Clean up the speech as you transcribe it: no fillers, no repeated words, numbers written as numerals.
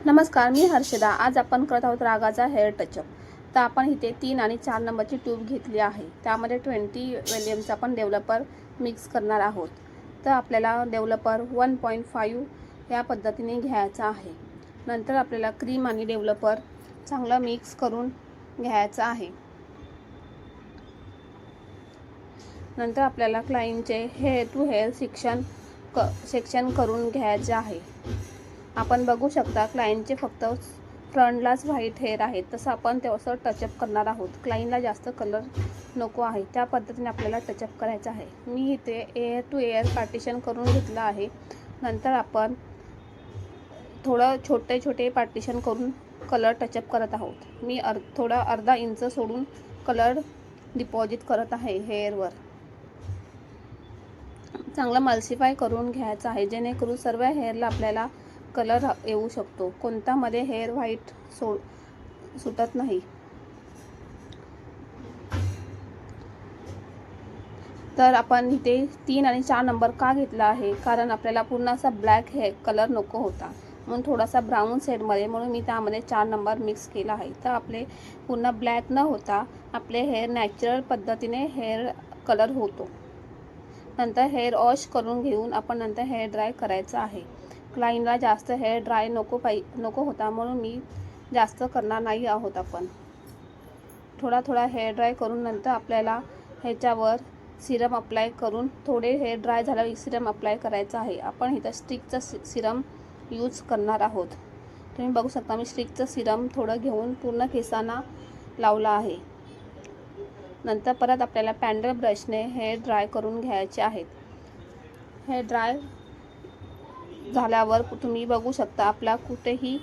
नमस्कार, मी हर्षदा। आज आपण करत आहोत रागाचा हेअर टचअप। तर आपण इथे 3 आणि 4 नंबरची ट्यूब घेतली आहे। त्यामध्ये 20 वॉल्यूमचा आपण डेव्हलपर मिक्स करणार आहोत। तर आपल्याला डेव्हलपर 1.5 या पद्धतीने घ्यायचा आहे। नंतर आपल्याला क्रीम आणि डेव्हलपर चांगलं मिक्स करून घ्यायचं आहे। नंतर आपल्याला क्लायंटचे हेअर टू हेअर सेक्शन करून घ्यायचे आहे। आपण बघू शकता क्लायंटचे फक्त फ्रंटलाच व्हाईट हेअर आहे, तसं आपण तेवढं टचअप करणार आहोत। क्लायंटला जास्त कलर नको आहे, त्या पद्धतीने आपल्याला टचअप करायचं आहे। मी इथे एअर टू एअर पार्टिशन करून घेतलं आहे। नंतर आपण थोडं छोटे छोटे पार्टिशन करून कलर टचअप करत आहोत। मी थोडा अर्धा इंच सोडून कलर डिपॉझिट करत आहे हेअरवर। चांगलं मल्सिफाय करून घ्यायचं आहे, जेणेकरून सर्व हेअरला आपल्याला कलर येऊ शकतो। कोणत्यामध्ये हेअर व्हाईट सुटत नाही। तर आपण इथे 3 आणि 4 नंबर का घेतला आहे, कारण आपल्याला पूर्ण असा ब्लॅक हेअर कलर नको होता, म्हणून थोडासा ब्राऊन शेडमध्ये, म्हणून मी त्यामध्ये 4 नंबर मिक्स केला आहे। तर आपले पूर्ण ब्लॅक न होता आपले हेअर नॅचरल पद्धतीने हेअर कलर होतो। नंतर हेअर वॉश करून घेऊन आपण नंतर हेअर ड्राय करायचं आहे। क्लायंटला जास्त हेअर ड्राय नको होता, म्हणून मी जास्त करणार नाही आहोत। आपण थोडा हेअर ड्राय करून नंतर आपल्याला ह्याच्यावर सिरम अप्लाय करून थोडे हेअर ड्राय झाल्यावर सिरम अप्लाय करायचं आहे। आपण इथं स्टिकचं सिरम यूज करणार आहोत। तुम्ही बघू शकता मी स्टिकचं सिरम थोडं घेऊन पूर्ण केसांना लावलं आहे। नंतर परत आपल्याला पॅन्डल ब्रशने हेअर ड्राय करून घ्यायचे आहेत। हेअर ड्राय झाल्यावर तुम्ही बघू शकता आपला कुठेही